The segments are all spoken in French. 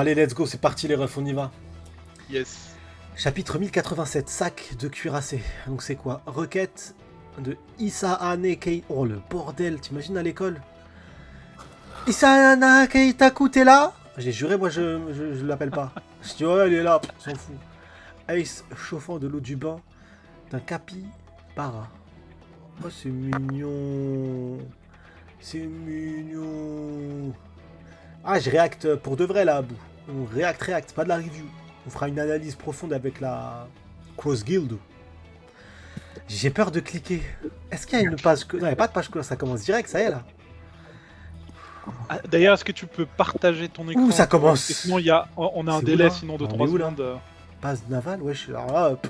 allez, let's go, c'est parti les refs, on y va. Yes. Chapitre 1087, sac de cuirassé. Donc c'est quoi? Requête de Isaane Kei... Oh le bordel, t'imagines à l'école? Isaane Keitaku, t'es là? J'ai juré, moi je l'appelle pas. Je dis, ouais, elle est là, on s'en fout. Ace chauffant de l'eau du bain d'un capybara. Oh, c'est mignon. C'est mignon. Ah, je réacte pour de vrai là, à bout. On réacte, pas de la review. On fera une analyse profonde avec la Cross Guild. J'ai peur de cliquer. Est-ce qu'il y a une page que... Non, il n'y a pas de page que ça commence direct, ça y est là. Ah, d'ailleurs, est-ce que tu peux partager ton écran? Ouh, ça commence. Parce que sinon, on a un C'est délai où, là? sinon de On 3 est où, là secondes. Passe navale, ouais, je suis là. Hop.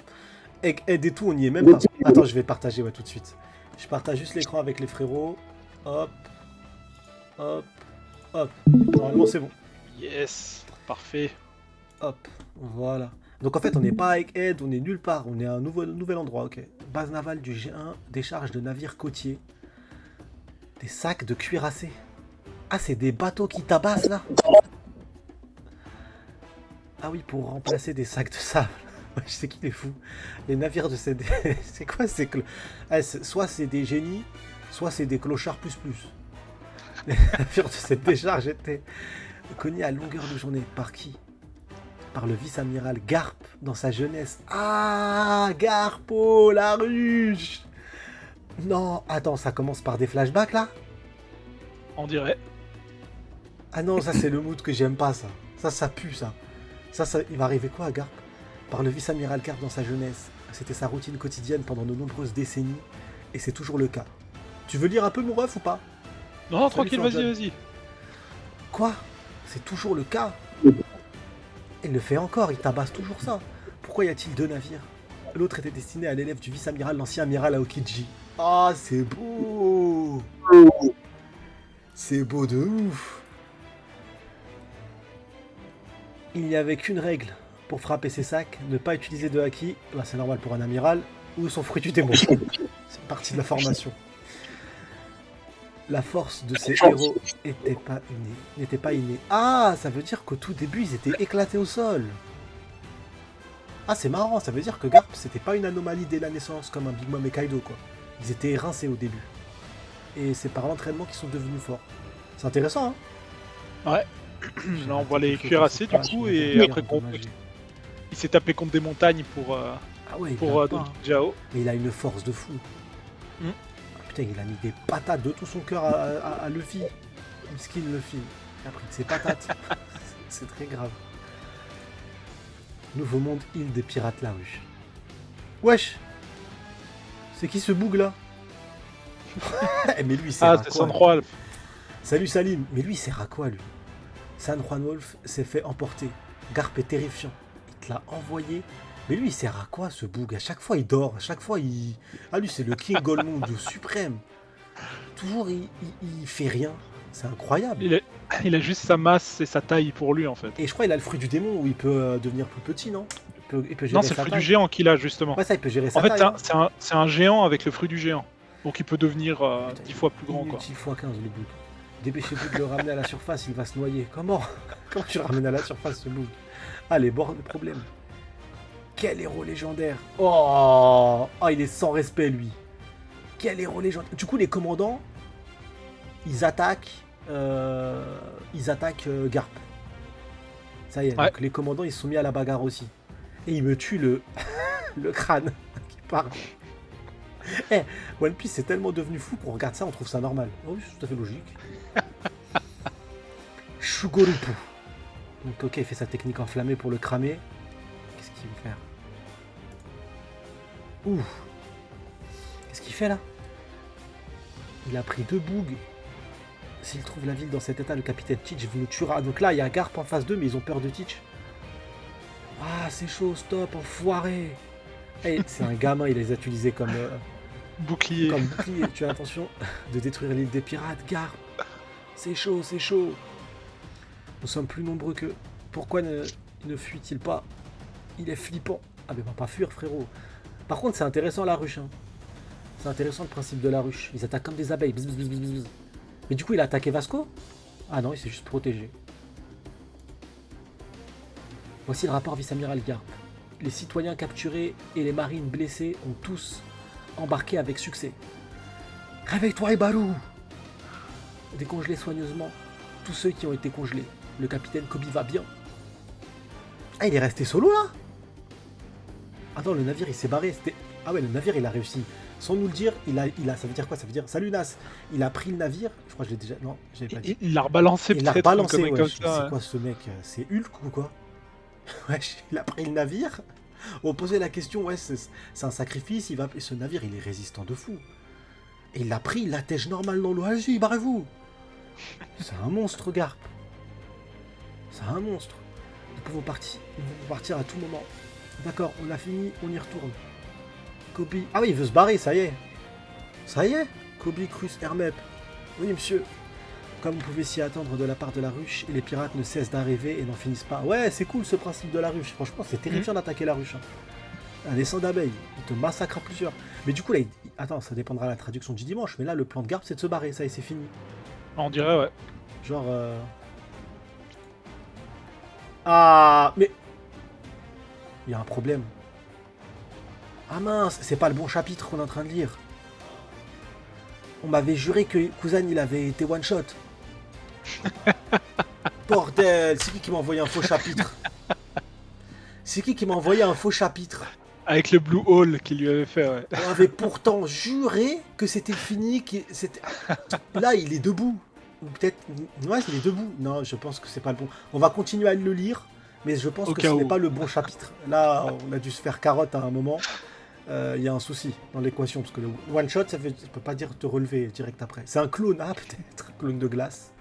Aide et tout, on n'y est même pas. Attends, je vais partager ouais, tout de suite. Je partage juste l'écran avec les frérots. Hop. Hop. Hop. Normalement, c'est bon. Yes, parfait. Hop. Voilà. Donc en fait, on n'est pas avec Ed, on est nulle part. On est à un nouvel endroit, ok. Base navale du G1, décharge de navires côtiers. Des sacs de cuirassés. Ah, c'est des bateaux qui tabassent là. Ah oui, pour remplacer des sacs de sable. Ouais, je sais qu'il est fou. Les navires de cette... c'est quoi ces soit c'est des génies, soit c'est des clochards plus plus. Les navires de cette décharge étaient cognés à longueur de journée. Par qui? Par le vice-amiral Garp dans sa jeunesse. Ah, Garpo, la ruche. Non, attends, ça commence par des flashbacks là? On dirait. Ah non, ça c'est le mood que j'aime pas ça. Ça pue ça. Ça, il va arriver quoi à Garp? Par le vice-amiral Garp dans sa jeunesse. C'était sa routine quotidienne pendant de nombreuses décennies. Et c'est toujours le cas. Tu veux lire un peu mon ref ou pas? Non, tranquille, vas-y. Quoi? C'est toujours le cas? Il le fait encore, il tabasse toujours ça. Pourquoi y a-t-il deux navires? L'autre était destiné à l'élève du vice-amiral, l'ancien amiral Aokiji. Ah, c'est beau! C'est beau de ouf! Il n'y avait qu'une règle pour frapper ses sacs, ne pas utiliser de haki, là c'est normal pour un amiral, ou son fruit du démon. C'est partie de la formation. La force de ces héros n'était pas innée. Ah, ça veut dire qu'au tout début ils étaient éclatés au sol. Ah, c'est marrant, ça veut dire que Garp c'était pas une anomalie dès la naissance comme un Big Mom et Kaido quoi. Ils étaient rincés au début. Et c'est par l'entraînement qu'ils sont devenus forts. C'est intéressant, hein? Ouais. Là, on voit les cuirassés du coup, et après il s'est tapé contre des montagnes pour Jao. Mais il a une force de fou. Putain, il a mis des patates de tout son cœur à Luffy. Miskin Luffy. Il a pris de ses patates. C'est très grave. Nouveau monde, île des pirates la ruche. Wesh! C'est qui ce boug là? Mais lui, c'est c'est San Juan. Salut Salim. Mais lui, il sert à quoi lui? San Juan Wolf s'est fait emporter. Garp est terrifiant. Il te l'a envoyé. Mais lui, il sert à quoi ce boug? À chaque fois, il dort. À chaque fois, il... Ah, lui, c'est le King Goldmoon, le suprême. Toujours, il fait rien. C'est incroyable. Il a juste sa masse et sa taille pour lui, en fait. Et je crois qu'il a le fruit du démon où il peut devenir plus petit, non? Il peut gérer non, c'est le fruit du géant qu'il a, justement. Ouais, ça, il peut gérer sa taille. En fait, c'est un géant avec le fruit du géant. Donc il peut devenir 10 fois plus grand, quoi. 10 fois 15, le boug. Dépêchez-vous de le ramener à la surface, il va se noyer. Comment tu le ramènes à la surface, ce boug? Ah, les bords de problème. Quel héros légendaire! Oh, il est sans respect, lui. Quel héros légendaire! Du coup, les commandants, ils attaquent Garp. Ça y est, donc les commandants, ils se sont mis à la bagarre aussi. Et il me tue le crâne qui parle. One Piece c'est tellement devenu fou qu'on regarde ça, on trouve ça normal. Oh oui, c'est tout à fait logique. Shugorupu. Donc ok, il fait sa technique enflammée pour le cramer. Qu'est-ce qu'il veut faire? Ouh. Qu'est-ce qu'il fait là? Il a pris 2 bougs. S'il trouve la ville dans cet état, le capitaine Teach vous nous tuera. Donc là, il y a Garp en face d'eux, mais ils ont peur de Teach. Ah, c'est chaud, stop, enfoiré. C'est un gamin, il les a utilisés comme... bouclier. Comme bouclier. Tu as intention de détruire l'île des pirates, Garp. C'est chaud, c'est chaud. Nous sommes plus nombreux qu'eux. Pourquoi ne fuit-il pas? Il est flippant. Ah mais va pas fuir, frérot. Par contre, c'est intéressant la ruche. Hein. C'est intéressant le principe de la ruche. Ils attaquent comme des abeilles. Bzz, bzz, bzz, bzz. Mais du coup, il a attaqué Vasco? Ah non, il s'est juste protégé. Voici le rapport vice-amiral Garp. Les citoyens capturés et les marines blessés ont tous embarqué avec succès. Réveille-toi, Ibarou! Décongelez soigneusement tous ceux qui ont été congelés. Le capitaine Kobe va bien. Ah, il est resté solo là? Attends, le navire il s'est barré. Ah ouais, le navire il a réussi. Sans nous le dire, ça veut dire quoi? Ça veut dire salut Nas. Il a pris le navire. Je crois que je l'ai déjà. Non, j'avais pas dit. Il l'a rebalancé peut-être. Il l'a rebalancé. Ouais. C'est quoi ce mec? C'est Hulk ou quoi? Wesh, il a pris le navire. On posait la question, ouais, c'est un sacrifice. Ce navire il est résistant de fou. Et il l'a pris, il l'attège normal dans l'eau. Allez-y, barrez-vous. C'est un monstre, Garp. C'est un monstre. Nous pouvons partir à tout moment. D'accord, on a fini, on y retourne. Kobe... Ah oui, il veut se barrer, ça y est. Ça y est. Kobe, Cruz, Hermep. Oui, monsieur. Comme vous pouvez s'y attendre de la part de la ruche, et les pirates ne cessent d'arriver et n'en finissent pas. Ouais, c'est cool ce principe de la ruche. Franchement, c'est terrifiant d'attaquer la ruche. Un essaim d'abeilles. Il te massacre à plusieurs. Mais du coup, là, attends, ça dépendra de la traduction du dimanche. Mais là, le plan de Garp, c'est de se barrer. Ça y est, c'est fini. On dirait, ouais. Genre... Ah, mais... Il y a un problème. Ah mince, c'est pas le bon chapitre qu'on est en train de lire. On m'avait juré que Kuzan, il avait été one-shot. Bordel, c'est qui m'a envoyé un faux chapitre? C'est qui m'a envoyé un faux chapitre? Avec le Blue Hole qu'il lui avait fait, ouais. On avait pourtant juré que c'était fini, Là, il est debout. Ou peut-être... Ouais, il est debout. Non, je pense que c'est pas le bon. On va continuer à le lire, mais je pense que ce n'est pas le bon chapitre. Là, on a dû se faire carotte à un moment. Il y a un souci dans l'équation, parce que le one-shot, ça ne peut pas dire te relever direct après. C'est un clone, ah peut-être, clone de glace.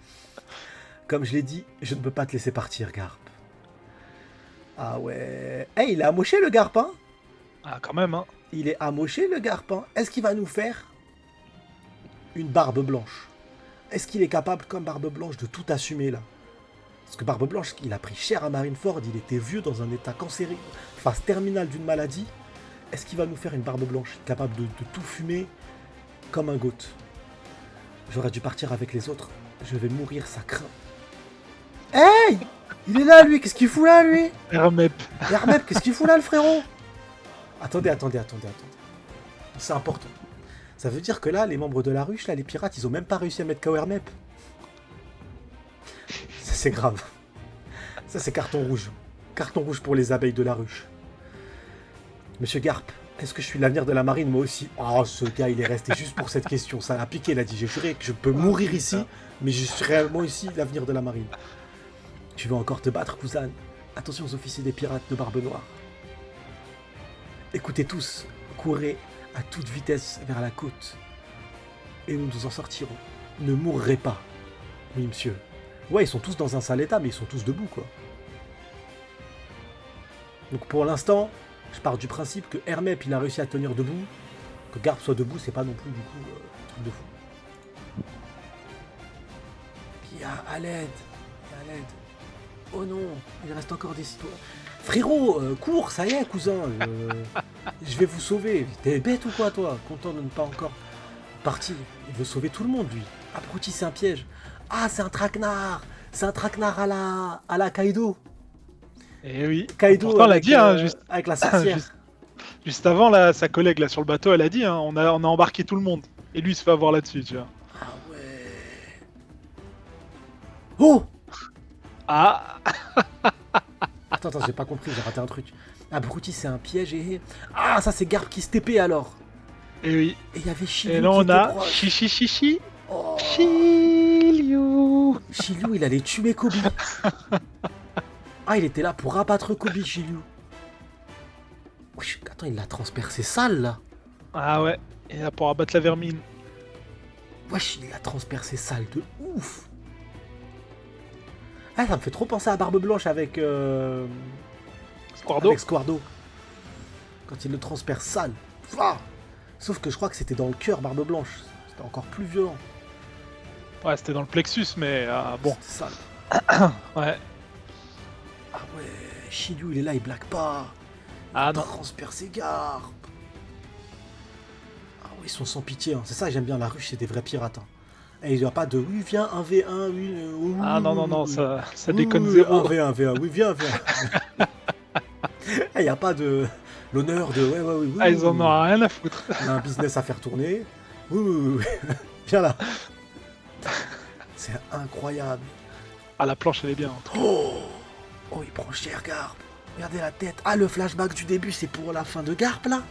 Comme je l'ai dit, je ne peux pas te laisser partir, Garp. Ah ouais... Hey, il est amoché, le Garp, hein? Ah, quand même, hein. Il est amoché, le Garp, hein. Est-ce qu'il va nous faire une barbe blanche? Est-ce qu'il est capable, comme Barbe Blanche, de tout assumer, là? Parce que Barbe Blanche, il a pris cher à Marineford, il était vieux, dans un état cancéreux, phase terminale d'une maladie. Est-ce qu'il va nous faire une Barbe Blanche, capable de tout fumer comme un goat? J'aurais dû partir avec les autres. Je vais mourir, ça craint. Hey! Il est là, lui! Qu'est-ce qu'il fout là, lui? Hermep, qu'est-ce qu'il fout là, le frérot? Attendez. C'est important. Ça veut dire que là, les membres de la ruche, là, les pirates, ils ont même pas réussi à mettre KO Hermep. Ça, c'est grave. Ça, c'est carton rouge. Carton rouge pour les abeilles de la ruche. Monsieur Garp, est-ce que je suis l'avenir de la marine, moi aussi? Oh, ce gars, il est resté juste pour cette question. Ça l'a piqué, il a dit, j'ai juré que je peux mourir ici, mais je suis réellement ici l'avenir de la marine. Tu veux encore te battre, Kuzan? Attention aux officiers des pirates de Barbe Noire. Écoutez tous, courez à toute vitesse vers la côte. Et nous nous en sortirons. Ne mourrez pas. Oui, monsieur. Ouais, ils sont tous dans un sale état, mais ils sont tous debout, quoi. Donc pour l'instant, je pars du principe que Hermep, il a réussi à tenir debout. Que Garp soit debout, c'est pas non plus, du coup, un truc de fou. Il y a à l'aide. Oh non, il reste encore des citoyens. Frérot, cours, ça y est, cousin. Je vais vous sauver. T'es bête ou quoi, toi? Content de ne pas encore partir. Il veut sauver tout le monde, lui. Abruti, c'est un piège. Ah, c'est un traquenard. C'est un traquenard à la Kaido. Eh oui. Kaido, pourtant, avec, elle a dit, avec la sorcière. Juste avant, là, sa collègue là sur le bateau, elle a dit, hein, on a embarqué tout le monde. Et lui, il se fait avoir là-dessus, tu vois. Ah ouais. Oh! Ah. Attends, j'ai pas compris, j'ai raté un truc. Abruti, c'est un piège et... Ah, ça c'est Garp qui se TP alors. Et oui. Et il y avait Shiryu. Et là, on a Chichi. Oh. Shiryu, il allait tuer Kobe. Ah, il était là pour abattre Kobe, Shiryu. Attends, il l'a transpercé sale là. Ah ouais, et là pour abattre la vermine. Wesh, il l'a transpercé sale de ouf. Ah, ça me fait trop penser à Barbe Blanche avec Squardo. Quand il le transperce sale. Ah, sauf que je crois que c'était dans le cœur, Barbe Blanche. C'était encore plus violent. Ouais, c'était dans le plexus, mais bon. C'était sale. Ouais. Ah ouais, Shiryu, il est là, il blague pas. Ah non. Transperce Garp. Ah ouais, ils sont sans pitié. Hein. C'est ça que j'aime bien, la ruche, c'est des vrais pirates. Hein. Et il n'y a pas de oui, viens, 1v1, oui. Ah non, ça déconne zéro. 1v1, oui, viens. Il n'y a pas de l'honneur de oui. Ah, ils en ont rien à foutre. On a un business à faire tourner. Oui. Viens là. C'est incroyable. Ah, la planche, elle est bien. Oh, il prend cher, Garp. Regardez la tête. Ah, le flashback du début, c'est pour la fin de Garp, là?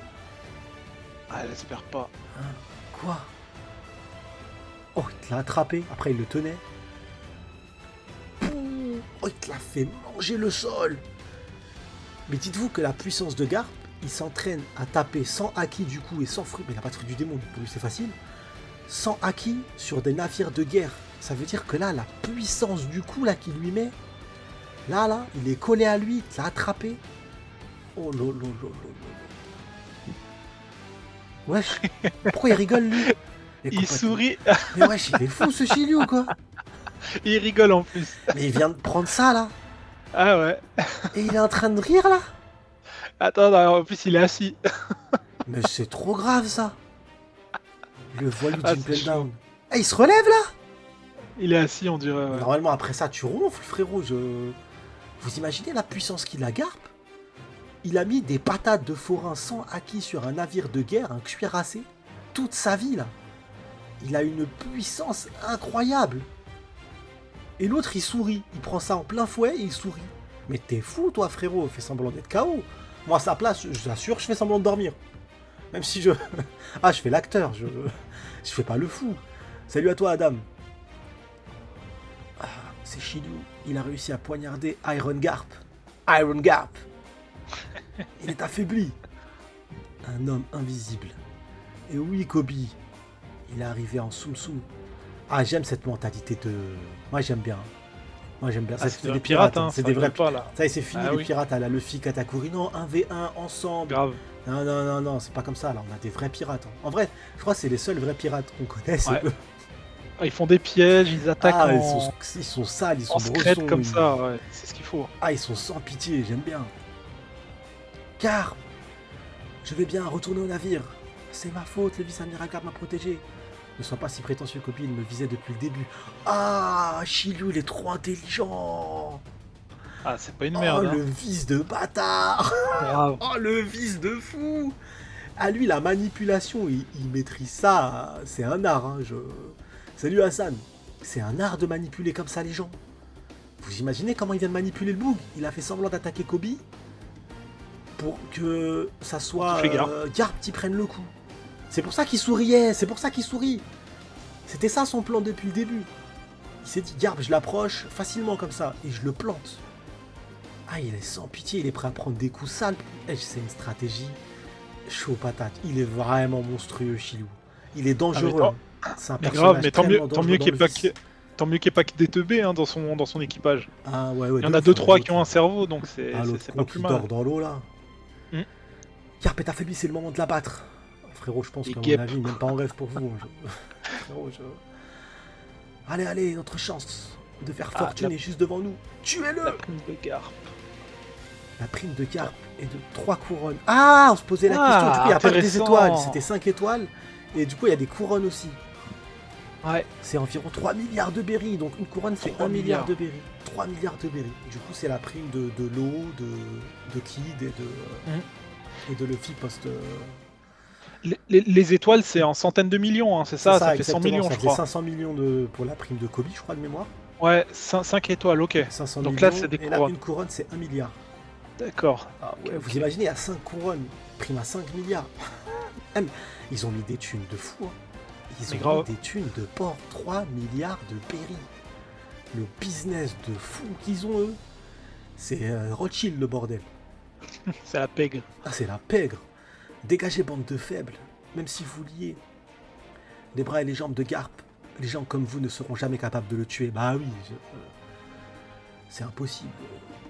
Ah, j'espère pas. Hein, quoi? Oh, il te l'a attrapé. Après, il le tenait. Oh, il te l'a fait manger le sol. Mais dites-vous que la puissance de Garp, il s'entraîne à taper sans haki du coup et sans fruit. Mais il n'a pas de fruit du démon, pour lui c'est facile. Sans haki sur des navires de guerre. Ça veut dire que là, la puissance du coup là qu'il lui met, là, il est collé à lui, il l'a attrapé. Oh lolo. Wesh, pourquoi il rigole lui? Il sourit. Mais wesh, il est fou ce Shiryu quoi. Il rigole en plus. Mais il vient de prendre ça là. Ah ouais. Et il est en train de rire là. Attends, non, en plus il est assis. Mais c'est trop grave ça. Le voyou c'est Down. Eh, il se relève là. Il est assis, on dirait. Ouais. Normalement, après ça, tu ronfles, frérot. Vous imaginez la puissance qu'il a, Garp? Il a mis des patates de forain sans haki sur un navire de guerre, un cuirassé, toute sa vie, là. Il a une puissance incroyable. Et l'autre, il sourit. Il prend ça en plein fouet et il sourit. Mais t'es fou, toi, frérot. Fais semblant d'être KO. Moi, à sa place, je t'assure, je fais semblant de dormir. Même si je... Ah, je fais l'acteur. Je fais pas le fou. Salut à toi, Adam. Ah, c'est Shiryu. Il a réussi à poignarder Iron Garp. Iron Garp. Il est affaibli. Un homme invisible. Et oui, Kobe. Il est arrivé en Tsum Tsum. Ah, j'aime cette mentalité de... Moi, j'aime bien. Ah, c'est des pirates, hein. C'est des vrais pirates. Ça y est, c'est fini, les pirates à la Luffy, Katakuri. Non, 1v1 ensemble. Grave. Non, c'est pas comme ça, là. On a des vrais pirates. Hein. En vrai, je crois que c'est les seuls vrais pirates qu'on connaisse. Ouais. Ah, ils font des pièges, ils attaquent ils sont sales, ils sont brossons. Comme ça, ouais. C'est ce qu'il faut. Ah, ils sont sans pitié, j'aime bien. Car, je vais bien retourner au navire. C'est ma faute, le vice-amiral Garp m'a protégé. Ne sois pas si prétentieux, Kobe, il me visait depuis le début. Ah, Shiryu, il est trop intelligent. Ah, c'est pas une merde. Oh, le vice de bâtard. Bravo. Oh, le vice de fou. Ah, lui, la manipulation, il maîtrise ça. C'est un art. Hein, Salut Hassan. C'est un art de manipuler comme ça les gens. Vous imaginez comment il vient de manipuler le boug? Il a fait semblant d'attaquer Kobe pour que ça soit Garp qui prenne le coup. C'est pour ça qu'il souriait, c'est pour ça qu'il sourit. C'était ça son plan depuis le début. Il s'est dit, Garp, je l'approche facilement comme ça, et je le plante. Ah, il est sans pitié, il est prêt à prendre des coups sales. C'est une stratégie chaud patate. Il est vraiment monstrueux, Shiryu. Il est dangereux. C'est un personnage mais tant mieux qu'il n'y ait pas que des teubés hein, dans son équipage. Ah, ouais, il y en a 2-3 qui ont un cerveau, donc c'est pas plus mal. Dort dans l'eau, là. Garp est affaibli, c'est le moment de l'abattre. Frérot, je pense qu'à mon avis, même pas en rêve pour vous. Frérot, Allez, notre chance de faire fortune est juste devant nous. Tuez-le! La prime de Garp. La prime de Garp est de 3 couronnes. Ah, on se posait la question. Du coup, il n'y a pas que des étoiles. C'était 5 étoiles. Et du coup, il y a des couronnes aussi. Ouais. C'est environ 3 milliards de berries. Donc, une couronne, c'est 1 milliard de berries. 3 milliards de berries. Du coup, c'est la prime de l'eau, de Kid et de Luffy post... Les étoiles, c'est en centaines de millions, hein, c'est ça, ça fait 100 millions, je crois. Ça fait 500 millions pour la prime de Kobe, je crois, de mémoire. Ouais, 5 étoiles, ok. 500 donc millions, là, c'est des couronnes. Et là, une couronne, c'est 1 milliard. D'accord. Ah, ouais, vous imaginez, à 5 couronnes, prime à 5 milliards. Ils ont mis des thunes de fou. Hein. Ils ont mis des thunes de porc. 3 milliards de berries. Le business de fou qu'ils ont, eux. C'est Rothschild, le bordel. C'est la pègre. Ah, c'est la pègre. Dégagez, bande de faibles, même si vous liez les bras et les jambes de Garp, les gens comme vous ne seront jamais capables de le tuer. Bah oui, c'est impossible.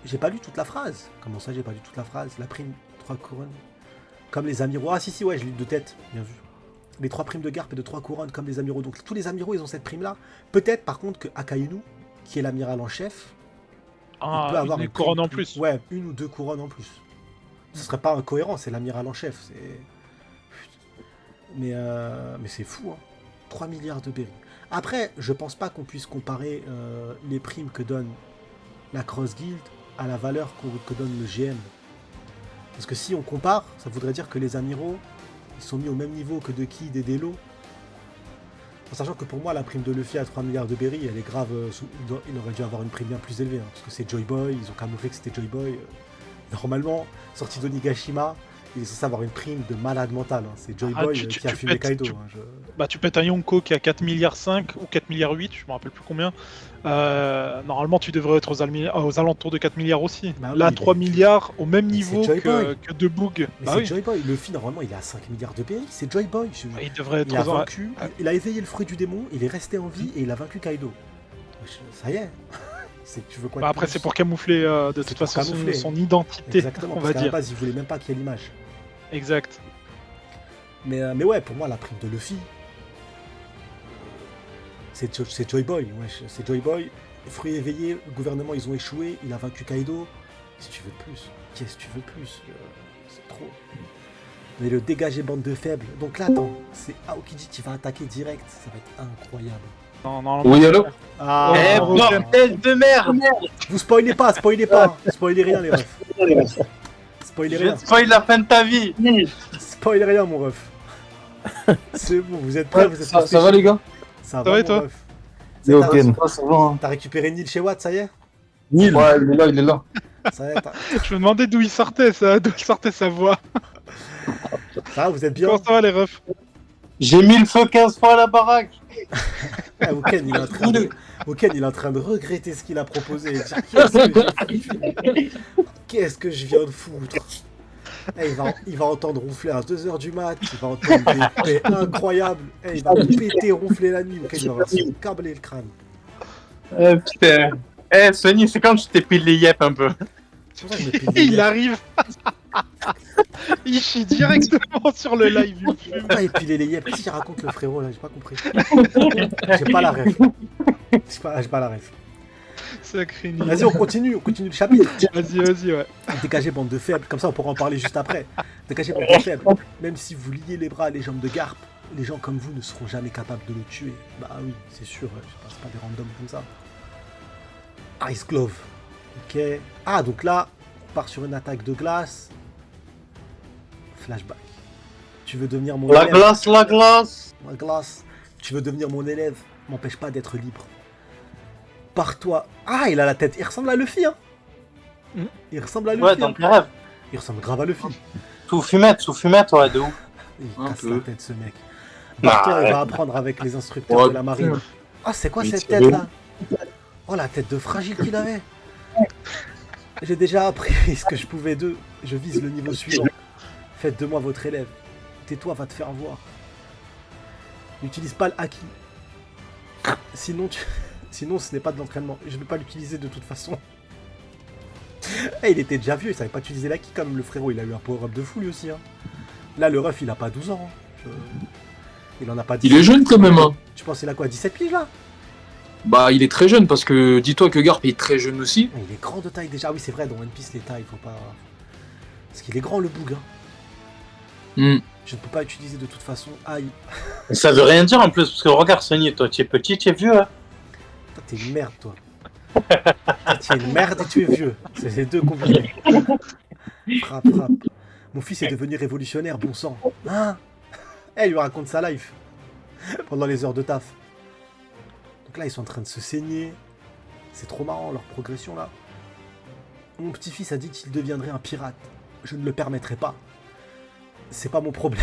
J'ai pas lu toute la phrase. Comment ça, j'ai pas lu toute la phrase? La prime, 3 couronnes. Comme les amiraux. Ah si, ouais, je l'ai lu de tête. Bien vu. Les 3 primes de Garp et de 3 couronnes comme les amiraux. Donc tous les amiraux, ils ont cette prime-là. Peut-être, par contre, que Akainu, qui est l'amiral en chef, il peut avoir une couronne en plus. Ouais, 1 ou 2 couronnes en plus. Ce serait pas incohérent, c'est l'amiral en chef. Mais c'est fou, hein. 3 milliards de berries. Après, je pense pas qu'on puisse comparer les primes que donne la Cross Guild à la valeur que donne le GM. Parce que si on compare, ça voudrait dire que les amiraux, ils sont mis au même niveau que de Kid et d'Elo. En sachant que pour moi, la prime de Luffy à 3 milliards de berry, elle est grave. Il aurait dû avoir une prime bien plus élevée. Parce que c'est Joy Boy, ils ont camouflé que c'était Joy Boy. Normalement, sorti d'Onigashima, il est censé avoir une prime de malade mental. C'est Joy Boy qui a fumé Kaido. Tu pètes un Yonko qui a 4 milliards 5 ou 4 milliards 8, je me rappelle plus combien. Normalement, tu devrais être aux alentours de 4 milliards aussi. Là, 3 milliards au même niveau que de Boog. Mais c'est Joy Boy. Luffy, normalement, il est à 5 milliards de berry. C'est Joy Boy. Il devrait être vaincu. Il a éveillé le fruit du démon, il est resté en vie et il a vaincu Kaido. Ça y est. Tu veux quoi après, c'est pour camoufler de toute façon son identité. Exactement, on va dire. À la base, il voulait même pas qu'il y ait l'image. Exact. Mais ouais, pour moi, la prime de Luffy, c'est Joy Boy. Ouais, c'est Joy Boy. Fruit éveillé, le gouvernement, ils ont échoué. Il a vaincu Kaido. Si tu veux plus, qu'est-ce que tu veux plus C'est trop. Mais le dégager bande de faibles. Donc là, attends, c'est Aokiji qui va attaquer direct. Ça va être incroyable. Non, oui, allô. Bordel de merde. Vous spoilez pas. Spoilez rien, les refs. Spoilez rien. Je spoil la fin de ta vie. Spoilez rien, mon ref. C'est bon, vous êtes prêts, vous êtes ça va, les gars? Ça va, et toi? T'as récupéré Neil chez Watt, ça y est? Neil, ouais, il est là. Ça y est, je me demandais d'où il sortait sa voix. Ça va, vous êtes bien? Comment ça va, les refs? J'ai mis le feu 15 fois à la baraque. Oken, il est en train de regretter ce qu'il a proposé. Qu'est-ce que je viens de foutre? Il va entendre ronfler à 2h du mat, il va entendre des paix incroyables. Il va péter, ronfler la nuit. Il va avoir se câbler le crâne. Putain. Sony, c'est quand tu t'es pile les yep un peu. Il arrive. Il chie directement sur le live. Pourquoi épiler les yep? Qu'est-ce qu'il raconte le frérot là? J'ai pas compris. J'ai pas la ref. J'ai pas la ref. Sacré nid. Vas-y, on continue le chapitre. Vas-y, ouais. Dégagez bande de faibles, comme ça on pourra en parler juste après. Dégagez bande de faibles. Même si vous liez les bras, les jambes de Garp, les gens comme vous ne seront jamais capables de le tuer. Bah oui, c'est sûr, je passe pas des randoms comme ça. Ice Glove. Ok. Ah, donc là, on part sur une attaque de glace. Flashback. Tu veux devenir mon élève. La glace. Tu veux devenir mon élève. M'empêche pas d'être libre. Par-toi. Ah, il a la tête. Il ressemble à Luffy, hein. Il ressemble à Luffy. Ouais, dans tes rêves. Il ressemble grave à Luffy. Sous fumette, ouais, de ouf. Il casse la tête, ce mec. Par-toi, il va apprendre avec les instructeurs de la marine. Ah, c'est quoi cette tête-là? Oh, la tête de fragile qu'il avait. J'ai déjà appris ce que je pouvais d'eux. Je vise le niveau suivant. Faites de moi votre élève. Tais-toi, va te faire voir. N'utilise pas le haki. Sinon, ce n'est pas de l'entraînement. Je ne vais pas l'utiliser de toute façon. Il était déjà vieux, il savait pas utiliser l'haki comme le frérot. Il a eu un power-up de fou lui aussi. Hein. Là, le ref, il a pas 12 ans. Hein. Il en a pas 17. Il est jeune quand même. Hein. Tu penses qu'il a quoi, 17 piges là? Bah, il est très jeune parce que dis-toi que Garp est très jeune aussi. Il est grand de taille déjà. Oui, c'est vrai, dans One Piece, les tailles, faut pas. Parce qu'il est grand le boug. Hein. Je ne peux pas utiliser de toute façon. Aïe. Ça veut rien dire en plus, parce que regarde, Sony, toi, tu es petit, tu es vieux. Hein. Toi, t'es une merde, toi. Tu es une merde et tu es vieux. C'est les deux combinés. Frappe. Mon fils est devenu révolutionnaire, bon sang. Hein? Il lui raconte sa life. Pendant les heures de taf. Donc là, ils sont en train de se saigner. C'est trop marrant, leur progression, là. Mon petit-fils a dit qu'il deviendrait un pirate. Je ne le permettrai pas. C'est pas mon problème.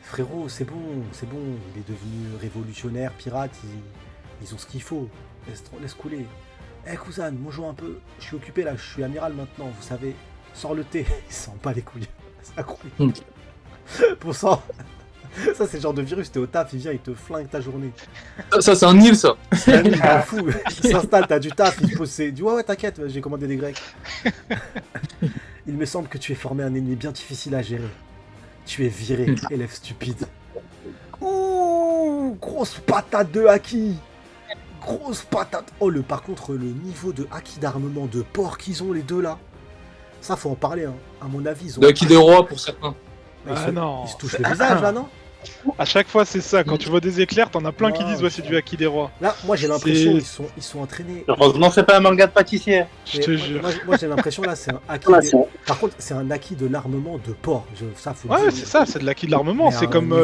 Frérot, c'est bon. Il est devenu révolutionnaire, pirate. Ils ont ce qu'il faut. Laisse couler. Cousin, bonjour un peu. Je suis occupé là, je suis amiral maintenant, vous savez. Sors le thé. Il sent pas les couilles. C'est incroyable. Pour ça, c'est le genre de virus. T'es au taf, il vient, il te flingue ta journée. Ça c'est un Nil, ça. C'est un Nil, il est fou. Il s'installe, t'as du taf, il pose ses. Il dit ouais, t'inquiète, j'ai commandé des grecs. Il me semble que tu es formé un ennemi bien difficile à gérer. Tu es viré, élève stupide. Ouh, grosse patate de haki. Grosse patate. Oh, par contre, le niveau de haki d'armement de porc qu'ils ont les deux là. Ça, faut en parler, hein. À mon avis, ils ont. Le haki des rois pour certains. Non. Ils se touchent le visage là, non? À chaque fois, c'est ça. Quand tu vois des éclairs, t'en as plein qui disent ouais, c'est du Haki des rois. Là, moi j'ai l'impression ils sont entraînés. Heureusement, c'est pas un manga de pâtissier. Je te jure. Moi j'ai l'impression là, c'est un Haki. Par contre, c'est un Haki de l'armement de porc. Ça, faut ouais, c'est ça, c'est de l'Haki de l'armement. C'est comme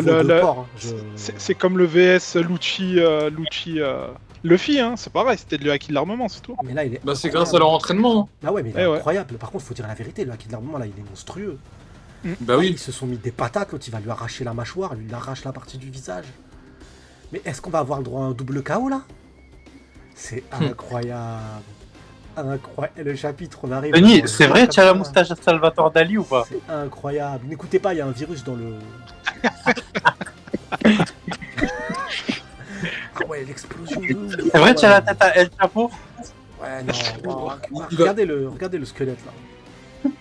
c'est comme le VS Lucci. Luffy, hein, c'est pareil, c'était de Haki de l'armement, c'est tout. Mais là, il est. Bah, c'est grâce à leur entraînement. Ah ouais, mais il est incroyable. Par contre, faut dire la vérité, le Haki de l'armement là, il est monstrueux. Bah oui. Ils se sont mis des patates, l'autre il va lui arracher la mâchoire, lui il arrache la partie du visage. Mais est-ce qu'on va avoir le droit à un double KO là? C'est incroyable. Incroyable. Le chapitre, on arrive. Denis, c'est vrai, tu as la moustache de Salvatore Dali ou pas? C'est incroyable. N'écoutez pas, il y a un virus dans le. Ah ouais, l'explosion. C'est vrai, tu as la tête à El Chapo? Ouais, non. Regardez le squelette là.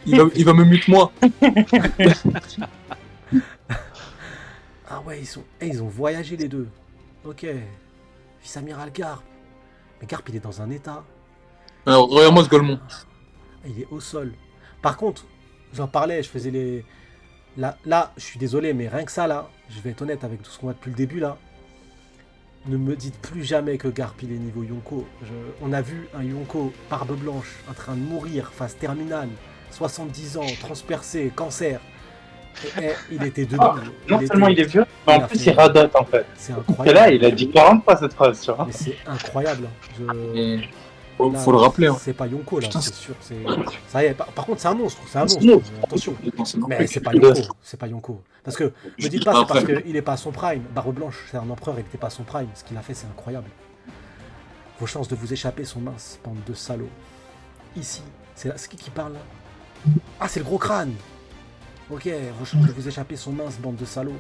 Il va me mute moi. Ah ouais, ils ont voyagé les deux. Ok. Vice-amiral Garp. Mais Garp, il est dans un état. Alors, regarde-moi ce Golemon. Il est au sol. Par contre, j'en parlais, je faisais les... Là, je suis désolé, mais rien que ça, là, je vais être honnête avec tout ce qu'on voit depuis le début, là. Ne me dites plus jamais que Garp, il est niveau Yonko. On a vu un Yonko, barbe blanche, en train de mourir, phase terminale, 70 ans, transpercé, cancer. Et il était debout. Non seulement il est vieux, mais en plus il radote en fait. C'est incroyable. Et là, il a dit 40 fois cette phrase, tu vois. Mais c'est incroyable. Faut le rappeler. Hein. C'est pas Yonko là, Putain, c'est sûr. Ça y est, par contre, c'est un monstre. Attention. Mais c'est pas Yonko. C'est pas Yonko. Parce que, me dites pas, c'est parce qu'il est pas à son prime. Barbe Blanche, c'est un empereur, il était pas à son prime. Ce qu'il a fait, c'est incroyable. Vos chances de vous échapper sont minces, bande de salauds. Ici, c'est qui parle là? Ah, c'est le gros crâne. Ok, vos chances de vous échapper sont minces, bande de salauds.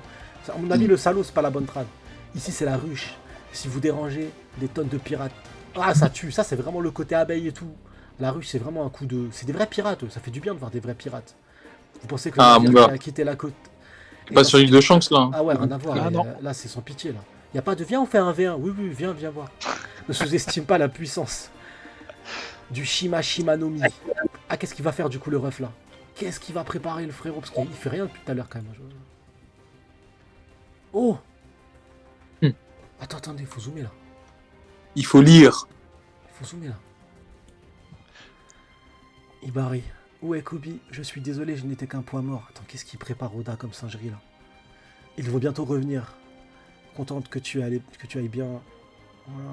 À mon avis, le salaud, c'est pas la bonne trad. Ici, c'est la ruche. Si vous dérangez, des tonnes de pirates. Ah, ça tue. Ça, c'est vraiment le côté abeille et tout. La ruche, c'est vraiment un coup de... C'est des vrais pirates, eux. Ça fait du bien de voir des vrais pirates. Vous pensez que a quitté la côte? Pas sur l'île de Shanks, là. Ah ouais, rien à voir. Là, c'est sans pitié, là. Y a pas de... Viens, on fait un V1. Oui, viens voir. Ne sous-estime pas la puissance du Shimanomi. Ah, qu'est-ce qu'il va faire, du coup, le ref, là? Qu'est-ce qu'il va préparer, le frérot? Parce qu'il fait rien depuis tout à l'heure, quand même. Oh! Attendez, faut zoomer, là. Il faut lire. Faut zoomer, là. Ibari. Où est Kobe? Je suis désolé, je n'étais qu'un point mort. Attends, qu'est-ce qu'il prépare Oda comme singerie, là? Il va bientôt revenir. Contente que tu ailles bien. Voilà.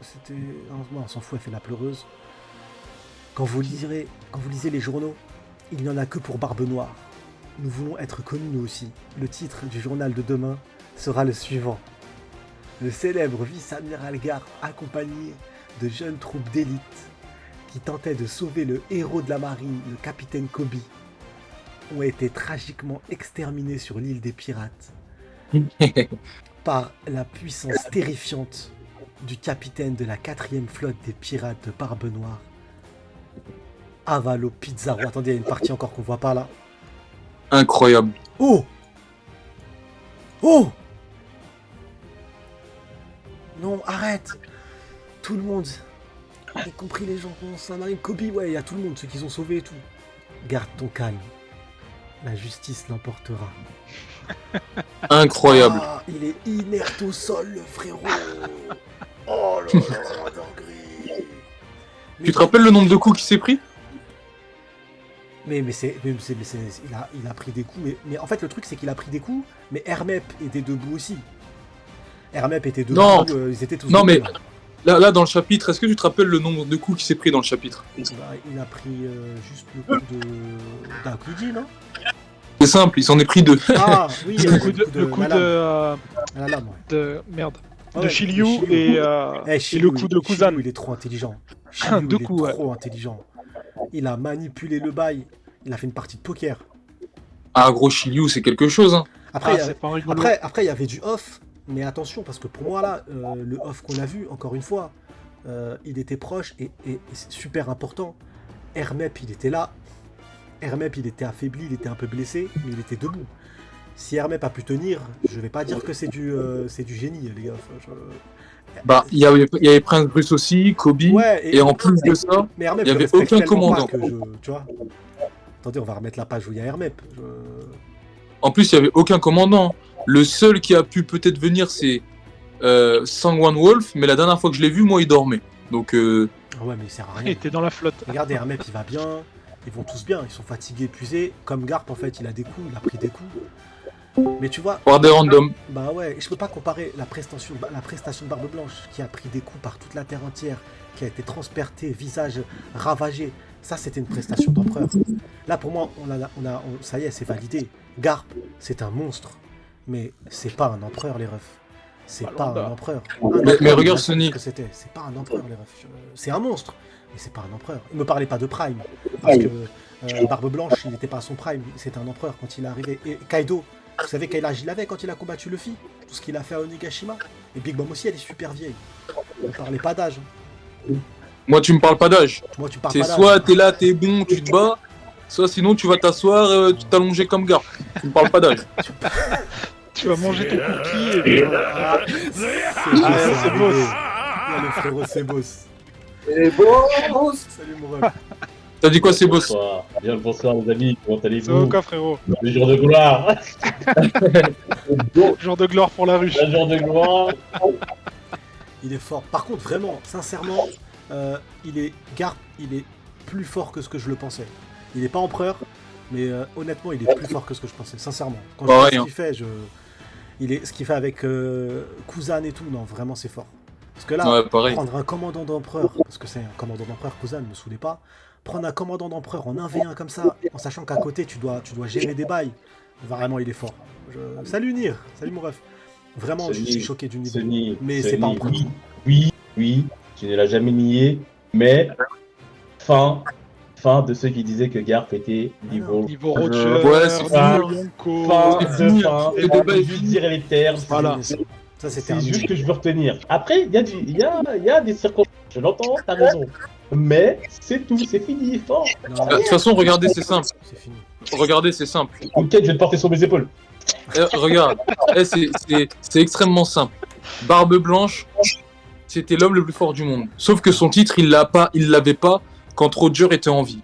C'était... Non, on s'en fout, elle fait la pleureuse. Quand vous lisez les journaux, il n'y en a que pour Barbe Noire. Nous voulons être connus, nous aussi. Le titre du journal de demain sera le suivant. Le célèbre vice-amiral Garp, accompagné de jeunes troupes d'élite qui tentaient de sauver le héros de la marine, le capitaine Kobe, ont été tragiquement exterminés sur l'île des pirates par la puissance terrifiante du capitaine de la 4e flotte des pirates de Barbe Noire, Avalo Pizarro. Attendez, il y a une partie encore qu'on voit pas là. Incroyable. Oh non, arrête. Tout le monde, y compris les gens qui ont un marine. Kobe, ouais, il y a tout le monde, ceux qui ont sauvé et tout. Garde ton calme. La justice l'emportera. Incroyable. Ah, il est inerte au sol, le frérot. Oh là là, dinguerie. Tu te rappelles le nombre de coups qu'il s'est pris? Mais il a pris des coups. Mais en fait, le truc, c'est qu'il a pris des coups, mais Hermep était debout aussi. Hermep était debout, ils étaient tous debout. Non, mais là, dans le chapitre, est-ce que tu te rappelles le nombre de coups qu'il s'est pris dans le chapitre? Il a pris juste le coup d'Akuji, non? C'est simple, il s'en est pris 2. Ah, oui, le coup de merde. De Shiryu et le coup de Kuzan. Il est trop intelligent. Shiryu, trop intelligent. Il a manipulé le bail. Il a fait une partie de poker. Ah, gros, Shiryu, c'est quelque chose. Hein. Après, il y avait du off. Mais attention, parce que pour moi, là, le off qu'on a vu, encore une fois, il était proche et c'est super important. Hermep, il était là. Hermep, il était affaibli, il était un peu blessé, mais il était debout. Si Hermep a pu tenir, je vais pas dire que c'est du génie, les gars. Bah, il y avait Prince Bruce aussi, Kobe, et en plus de ça, il n'y avait aucun commandant. Tu vois. Attendez, on va remettre la page où il y a Hermep. En plus, il n'y avait aucun commandant. Le seul qui a pu peut-être venir, c'est Sangwon Wolf, mais la dernière fois que je l'ai vu, moi, il dormait. Donc. Ouais, mais il sert à rien. Il était dans la flotte. Regardez, Hermep, il va bien. Ils vont tous bien. Ils sont fatigués, épuisés. Comme Garp, en fait, il a des coups. Il a pris des coups. Mais tu vois. Par des randoms. Bah ouais, je peux pas comparer la prestation de Barbe Blanche, qui a pris des coups par toute la terre entière, qui a été transpercé, visage ravagé. Ça, c'était une prestation d'empereur. Là, pour moi, ça y est, c'est validé. Garp, c'est un monstre. Mais c'est pas un empereur, les refs. C'est pas un empereur. Mais regarde Sony. C'est pas un empereur, les refs. C'est un monstre, mais c'est pas un empereur. Il me parlait pas de Prime. Parce que Barbe Blanche, il n'était pas à son Prime. C'était un empereur quand il est arrivé. Et Kaido, vous savez quel âge il avait quand il a combattu Luffy? Tout ce qu'il a fait à Onigashima. Et Big Mom aussi, elle est super vieille. Il me parlait pas d'âge. Moi, tu me parles pas d'âge. C'est soit t'es là, t'es bon, tu te bats, soit sinon tu vas t'asseoir, tu t'allonger comme Garp. Tu me parles pas d'âge. Tu vas manger ton cookie et c'est boss. Le frérot, c'est boss. C'est boss. Salut mon ref. T'as dit quoi, c'est boss? Bien le bonsoir les amis, comment allez-vous? Ça va quoi frérot? Le jour de gloire. Jour de gloire pour la ruche. Le jour de gloire. Il est fort. Par contre, vraiment, sincèrement, Garp, il est plus fort que ce que je le pensais. Il est pas empereur, mais honnêtement, il est plus fort que ce que je pensais, sincèrement. Quand je vois ce qu'il fait, ce qu'il fait avec Kuzan et tout, non, vraiment, c'est fort. Parce que là, prendre un commandant d'empereur, parce que c'est un commandant d'empereur, Kuzan, ne me saoulez pas, prendre un commandant d'empereur en 1v1 comme ça, en sachant qu'à côté, tu dois gérer des bails, vraiment, il est fort. Salut Nir, salut mon ref. Vraiment, je suis choqué du niveau. Mais c'est pas empereur. Oui, tu ne l'as jamais nié, mais fin de ceux qui disaient que Garp était niveau Roger, ouais, c'est fin, et de pas dire les termes. Voilà. Ça, c'est juste que je veux retenir. Après, il y a des circonstances. Je l'entends, t'as raison. Mais c'est tout, c'est fini, fort. De toute façon, regardez, c'est simple. C'est fini. Regardez, c'est simple. Ok, je vais te porter sur mes épaules. Regarde, c'est extrêmement simple. Barbe Blanche, c'était l'homme le plus fort du monde. Sauf que son titre, il l'avait pas quand Roger était en vie.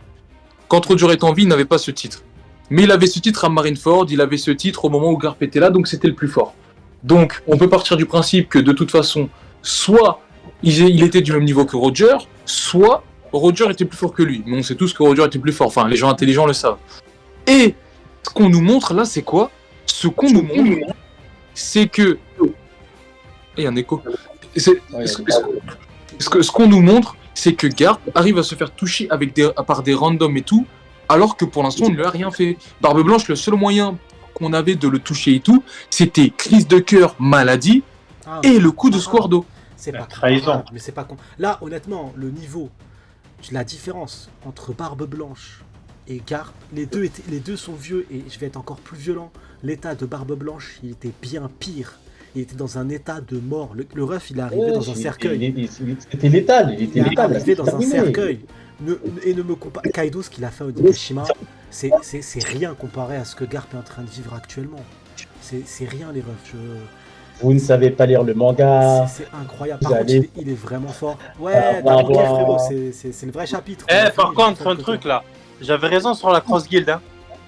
Quand Roger était en vie, il n'avait pas ce titre. Mais il avait ce titre à Marineford, il avait ce titre au moment où Garp était là, donc c'était le plus fort. Donc, on peut partir du principe que de toute façon, soit il était du même niveau que Roger, soit Roger était plus fort que lui. Mais on sait tous que Roger était plus fort, enfin, les gens intelligents le savent. Et ce qu'on nous montre là, c'est quoi? Ce qu'on nous montre, c'est que... Il y a un écho. Ce qu'on nous montre, c'est que Garp arrive à se faire toucher par des randoms et tout, alors que pour l'instant, on ne lui a rien fait. Barbe Blanche, le seul moyen qu'on avait de le toucher et tout, c'était crise de cœur, maladie, et le coup de Squardo. C'est pas trahison. Mais c'est pas con. Là, honnêtement, le niveau, la différence entre Barbe Blanche et Garp, les deux sont vieux, et je vais être encore plus violent. L'état de Barbe Blanche, il était bien pire. Il était dans un état de mort. Le ref, il est arrivé dans un cercueil. C'était létal. Il est arrivé dans un cercueil. Ne me compare. Kaido, ce qu'il a fait au Onigashima, c'est rien comparé à ce que Garp est en train de vivre actuellement. C'est rien, les refs. Vous ne savez pas lire le manga. C'est incroyable. Par contre, il est vraiment fort. Ouais, t'as manqué, frérot. C'est le vrai chapitre. Par contre, un truc là. J'avais raison sur la Cross Guild. Hein.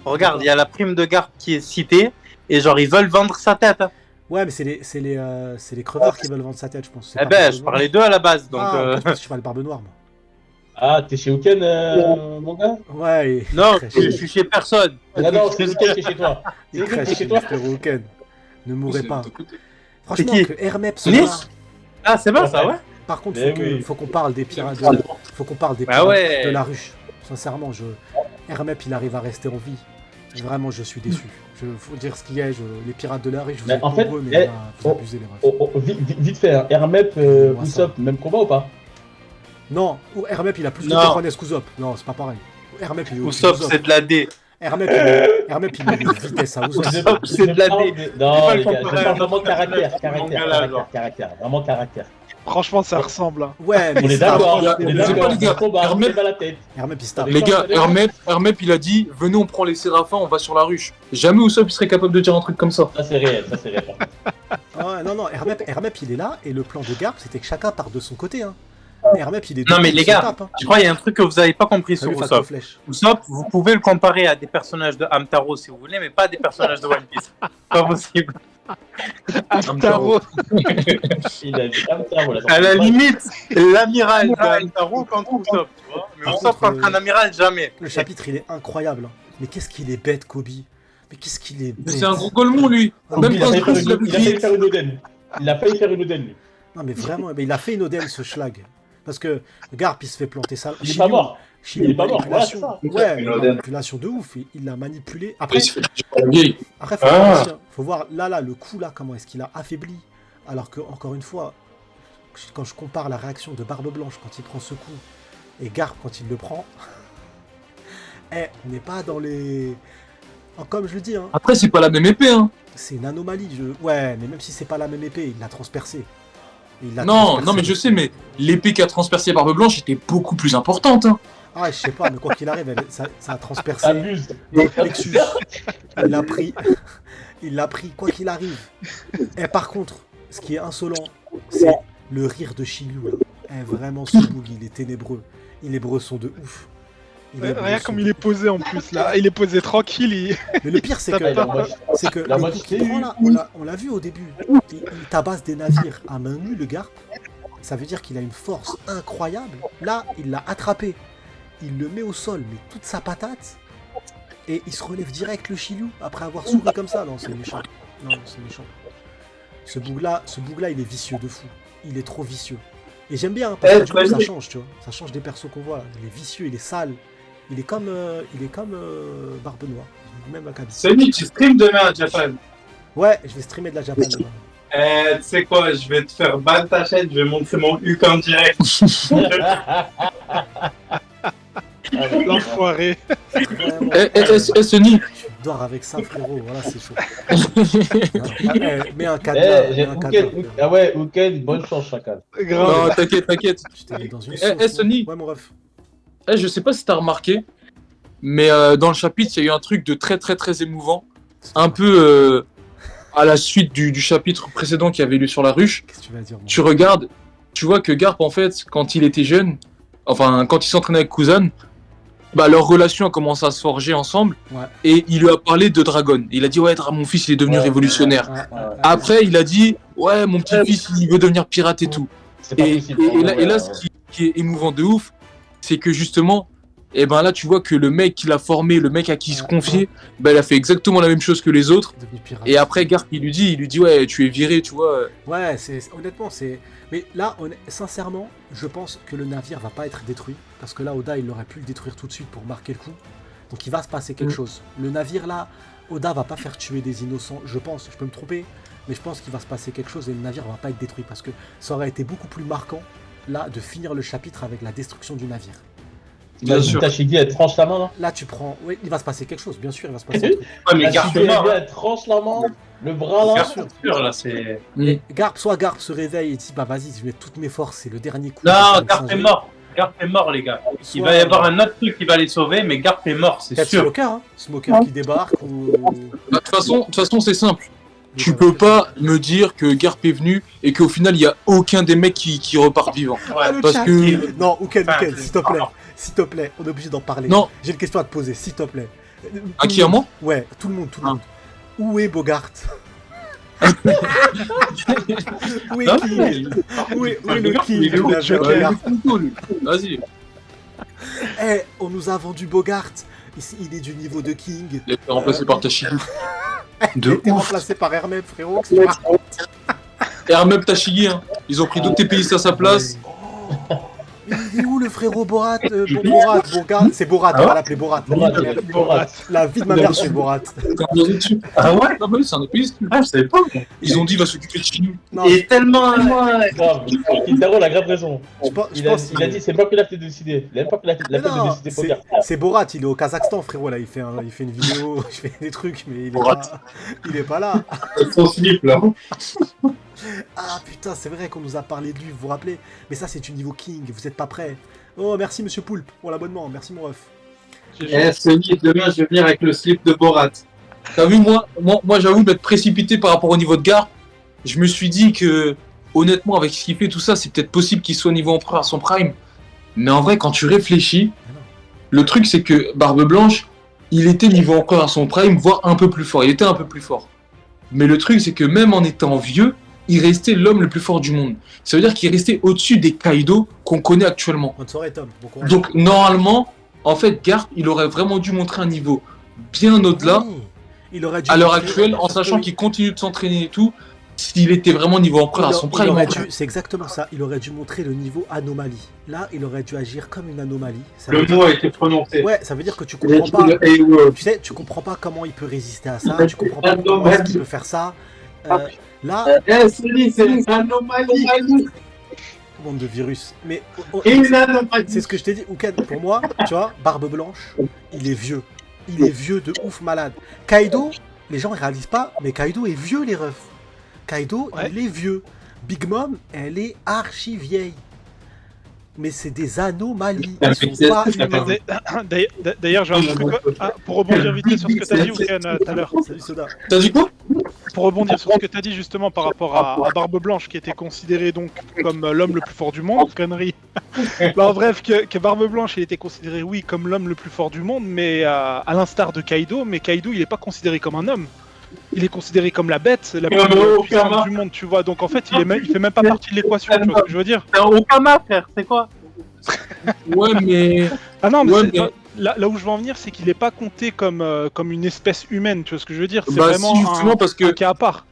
Regarde, il y a la prime de Garp qui est citée. Et genre, ils veulent vendre sa tête. Hein. Ouais, mais c'est les creveurs qui veulent vendre sa tête, je pense. Je parlais d'eux à la base. Donc, je parle de Barbe Noire, moi. Ah, t'es chez Uken, mon gars? Ouais. Non, je suis chez personne. Non, c'est Uken qui est chez toi. C'est Uken qui est chez toi. Uken. Ne mourrez pas. Franchement, que Hermep soit là... Ah, c'est bon ça, ouais. Par contre, faut qu'on parle des pirates de la ruche. Sincèrement, Hermep, il arrive à rester en vie. Vraiment, je suis déçu. Faut dire ce qu'il y a, les pirates de la ruche, vous êtes nombreux, mais vous abusez les refs. Vite fait, hein. Hermep, Usopp, même combat ou pas? Non, Hermep, il a plus de Terrones qu'Usopp. Non, c'est pas pareil. Hermep, il est Usopp, c'est de la D. Hermep, il a une vitesse à Usopp. C'est de la D. Non, les gars, je parle vraiment caractère. Vraiment caractère. Franchement, ça ressemble. Hein. Ouais, mais on est d'accord. Les gars, Hermep, il a dit venez, on prend les séraphins, on va sur la ruche. Jamais Usopp serait capable de dire un truc comme ça. Ça, c'est réel. Non, Hermep, il est là, et le plan de Garp, c'était que chacun part de son côté. Hein. Hermep, il est non, mais les gars, je crois qu'il y a un truc que vous n'avez pas compris sur Usopp. Usopp, vous pouvez le comparer à des personnages de Hamtaro si vous voulez, mais pas à des personnages de One Piece. Pas possible. Hamtaro. Il a dit Hamtaro, là. À la limite, l'amiral de Hamtaro contre Usopp, tu vois. Mais Par Usopp contre, contre un amiral, jamais. Le chapitre, il est incroyable. Hein. Mais qu'est-ce qu'il est bête, Kobe. Mais qu'est-ce qu'il est Mais bête. c'est un gros golemon, lui. Ah, Même Il quand a il failli faire une Oden. Il a failli faire une Oden, lui. Non, mais vraiment, il a fait une Oden, ce schlag. Parce que Garp, il se fait planter ça. Il est pas mort. Shiryu, Il est pas mort, manipulation. voilà, Ouais, Une une Oden. manipulation de ouf. Il l'a manipulé. Après, il se fait la vieille. faut voir aussi, hein. Faut voir là, le coup là, comment est-ce qu'il a affaibli. Alors que, encore une fois, quand je compare la réaction de Barbe Blanche quand il prend ce coup et Garp quand il le prend, on n'est pas dans les. Comme je le dis, hein, Après, c'est pas la même épée, hein. c'est une anomalie. Ouais, mais même si c'est pas la même épée, il l'a transpercé. Non, mais je sais, mais l'épée qui a transpercé Barbe Blanche était beaucoup plus importante, hein. Ah, je sais pas, mais quoi qu'il arrive, ça a transpercé Abuse. dans le plexus. Il l'a pris. Il l'a pris, quoi qu'il arrive. Et par contre, ce qui est insolent, c'est le rire de Shiryu. Là. Vraiment, ce bug, il est ténébreux. Les hébreux sont de ouf. Regarde comme il est posé en plus là. Il est posé tranquille. Mais le pire, c'est que La le moitié, coup qu'il prend là, on l'a vu au début. Il tabasse des navires à main nue, le Garp. Ça veut dire qu'il a une force incroyable. Là, il l'a attrapé. Il le met au sol, mais toute sa patate. Et il se relève direct, le Shiryu, après avoir souri comme ça. Non, c'est méchant. Non, c'est méchant. Ce boug-là, il est vicieux de fou. Il est trop vicieux. Et j'aime bien, hein, parce que du coup, ça change, tu vois. Ça change des persos qu'on voit. Là. Il est vicieux, il est sale. Il est comme Barbe Noire. Même Akabi. Sony, tu stream demain à Japan. Ouais, je vais streamer de la Japan demain. Tu sais quoi, je vais te faire ban ta chaîne, je vais montrer mon HUC en direct. L'enfoiré. Sony, Tu dors avec ça, frérot. Voilà, c'est chaud. Mets un cadenas. Ah ouais, Uken, bonne chance, chacal. non, t'inquiète. Je t'ai mis dans une sauce. Sony. Ouais, mon ref. Je sais pas si t'as remarqué, mais dans le chapitre, il y a eu un truc de très très très émouvant. Un peu à la suite du chapitre précédent qu'il y avait lu sur la ruche. Qu'est-ce que tu vas dire, moi Tu regardes, tu vois que Garp, en fait, quand il était jeune, enfin, quand il s'entraînait avec Kuzan, bah, leur relation a commencé à se forger ensemble. Ouais. Et il lui a parlé de Dragon. Il a dit, ouais, mon fils, il est devenu révolutionnaire. Ouais. Après, il a dit, ouais, mon petit-fils, il veut devenir pirate et tout. C'est pas Et possible. là, ce qui est émouvant de ouf, c'est que justement, et ben là, tu vois que le mec qui l'a formé, le mec à qui il se confiait, ben, il a fait exactement la même chose que les autres. Devenu pirate. Et après, Garp, il lui dit, ouais, tu es viré, tu vois. Ouais, honnêtement, c'est. Mais là, sincèrement, je pense que le navire va pas être détruit. Parce que là, Oda, il aurait pu le détruire tout de suite pour marquer le coup. Donc il va se passer quelque chose. Le navire là, Oda va pas faire tuer des innocents, je pense, je peux me tromper, mais je pense qu'il va se passer quelque chose et le navire va pas être détruit. Parce que ça aurait été beaucoup plus marquant, là, de finir le chapitre avec la destruction du navire. Bien sûr. Tashigi, elle tranche la main, là. Là, tu prends. Oui, il va se passer quelque chose, bien sûr, il va se passer un truc. Ouais, mais Garp Tashigi, est mort. elle tranche la main, le bras, là. Garp est sûr, là, c'est. Et Garp se réveille et dit bah vas-y, je mets toutes mes forces, c'est le dernier coup. Non, Garp est mort. Garp est mort, les gars. Il va y avoir un autre truc qui va les sauver, mais Garp est mort, c'est Peut-être sûr. Smoker, hein. Smoker qui débarque ou. De toute façon, c'est simple. Tu peux pas me dire que Garp est venu et qu'au final, il y a aucun des mecs qui repart vivant. Ouais, Parce que. Non, Uken, Enfin, s'il te plaît. S'il te plaît, on est obligé d'en parler. Non. J'ai une question à te poser, s'il te plaît. À qui, à moi? Ouais, tout le monde. Où est Bogart? Où est Non, King? Où est le King? il est où, de la Bogart Vas-y. On nous a vendu Bogart. Il est du niveau de King. Il a été remplacé par Tashigi. Il a été remplacé par Hermep, frérot. Qu'est-ce que tu racontes? Et même Tashigi, hein. Ils ont pris d'autres TPistes à sa place. Il est où le frérot Borat? Bogart, c'est Borat, on va l'appeler Borat. Borat. La vie de ma mère, c'est Borat. Ah ouais? Non, mais c'est un épéiste. Ah, je savais pas. Ils ont dit, il va s'occuper de Chinu. Non, Il est tellement. Grave. Kintaro, il a grave raison. je Il a dit, c'est pas qu'il a fait décider. Il a pas qu'il a fait Mais de non, décider pour Garp. c'est Borat, il est au Kazakhstan, frérot, là, il fait une vidéo, il fait des trucs, mais il est pas là. Son slip, là. Ah putain, c'est vrai qu'on nous a parlé de lui, vous vous rappelez? Mais ça, c'est du niveau King, vous êtes pas prêts. Oh, merci Monsieur Poulpe pour l'abonnement, merci mon ref. Sony, demain, je vais venir avec le slip de Borat. T'as vu, moi j'avoue d'être précipité par rapport au niveau de Garp. Je me suis dit que, honnêtement, avec ce qu'il fait, tout ça, c'est peut-être possible qu'il soit niveau empereur à son prime. Mais en vrai, quand tu réfléchis, le truc, c'est que Barbe Blanche, il était niveau empereur à son prime, voire un peu plus fort. Il était un peu plus fort. Mais le truc, c'est que même en étant vieux, il restait l'homme le plus fort du monde. Ça veut dire qu'il restait au-dessus des Kaido qu'on connaît actuellement. Bonne soirée, Tom. Bon courage. Donc, normalement, en fait, Garp, il aurait vraiment dû montrer un niveau bien au-delà, Oui. Il aurait dû à l'heure montrer- actuelle, en sachant Oui. qu'il continue de s'entraîner et tout, s'il était vraiment niveau empereur à son prime. aurait en vrai. dû- C'est exactement ça. Il aurait dû montrer le niveau anomalie. Là, il aurait dû agir comme une anomalie. Ça Le veut dire- mot a été prononcé. Ouais, ça veut dire que tu Il a comprends dit pas. le A-word. Tu sais, tu comprends pas comment il peut résister à ça. Tu comprends pas comment est-ce qu'il peut faire ça. Là, C'est une anomalie. monde de virus. Mais Et une anomalie. c'est ce que je t'ai dit, Ouken. Pour moi, tu vois, Barbe Blanche, il est vieux. Il est vieux de ouf malade. Kaido, les gens ne réalisent pas, mais Kaido est vieux, les refs. Kaido, Ouais. il est vieux. Big Mom, elle est archi vieille. Mais c'est des anomalies. Ils sont pas humains. D'ailleurs, j'ai un truc pour rebondir vite fait sur ce que t'as dit, Ouken, tout à l'heure. Salut Soda. T'as dit quoi? Pour rebondir sur ce que t'as dit justement par rapport à Barbe Blanche, qui était considéré donc comme l'homme le plus fort du monde, connerie. Alors bref, que Barbe Blanche, il était considéré, oui, comme l'homme le plus fort du monde, mais à l'instar de Kaido, mais Kaido, il est pas considéré comme un homme. Il est considéré comme la bête, la plus puissante du monde, tu vois. Donc en fait, il fait même pas partie de l'équation, tu vois ce que je veux dire. C'est un Okama, frère, c'est quoi? Ouais, mais. Ah non, mais, Ouais, c'est- mais- là où je veux en venir, c'est qu'il est pas compté comme une espèce humaine, tu vois ce que je veux dire. C'est Bah, vraiment si, justement, parce que. un cas à part.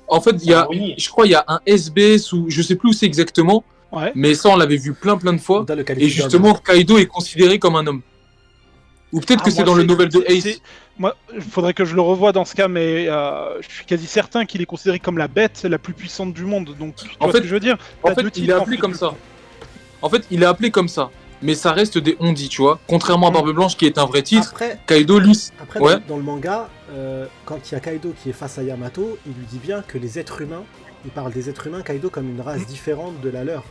En fait, Oui. je crois il y a un SBS ou je sais plus où c'est exactement, Ouais. mais ça on l'avait vu plein de fois. Oda le Et qualifie justement, Kaido est considéré comme un homme. Ou peut-être que c'est moi, dans le novel de Ace. Moi, il faudrait que je le revoie dans ce cas, mais je suis quasi certain qu'il est considéré comme la bête la plus puissante du monde. Donc, tu vois fait- ce que je veux dire. En T'as fait, deux il est titres, appelé fait, comme du ça. coup. En fait, il est appelé comme ça. Mais ça reste des on-dit, tu vois. Contrairement à Barbe Blanche qui est un vrai titre, Après, Kaido, lui. Après, Ouais. dans le manga, quand il y a Kaido qui est face à Yamato, il lui dit bien que les êtres humains, il parle des êtres humains Kaido comme une race différente de la leur.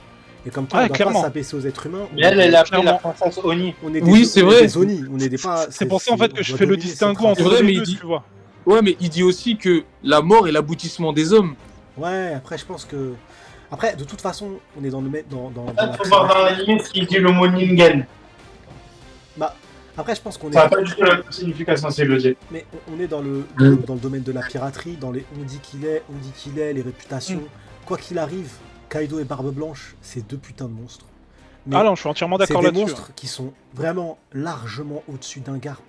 Et comme quoi, Ouais, on ne doit clairement. pas s'abaisser aux êtres humains. Mais elle a appelé la Clairement. princesse Oni. On est Oui, c'est on est vrai. des Oni, on est des pas. C'est pour ça en fait que on je doit fais le dominer distinguo cette race. entre C'est vrai, mais les il deux, dit- tu vois. Ouais, mais il dit aussi que la mort est l'aboutissement des hommes. Ouais, après, je pense que. Après, de toute façon, on est dans le. Dans la Faut voir dans l'anime ce qu'il dit le mot Ningen. Bah, après, je pense qu'on est. Ça n'a pas du tout la même signification, c'est logique. Mais on est dans le domaine de la piraterie, dans les on dit qu'il est, les réputations. Quoi qu'il arrive, Kaido et Barbe Blanche, c'est deux putains de monstres. Mais Ah non, je suis entièrement d'accord c'est des là-dessus. monstres qui sont vraiment largement au-dessus d'un Garp.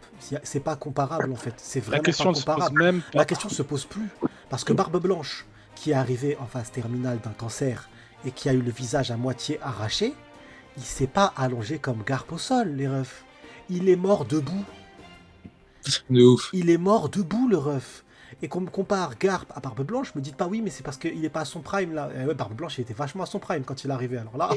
C'est pas comparable en fait. C'est La vraiment question pas ne se pose comparable. même La pas. question se pose plus. Parce que Barbe Blanche, qui est arrivé en phase terminale d'un cancer et qui a eu le visage à moitié arraché, il s'est pas allongé comme Garp au sol, les refs. Il est mort debout. De ouf. Il est mort debout, le ref. Et qu'on me compare Garp à Barbe Blanche, me dites pas oui, mais c'est parce qu'il est pas à son prime là. Ouais, Barbe Blanche, il était vachement à son prime quand il est arrivé. Alors là,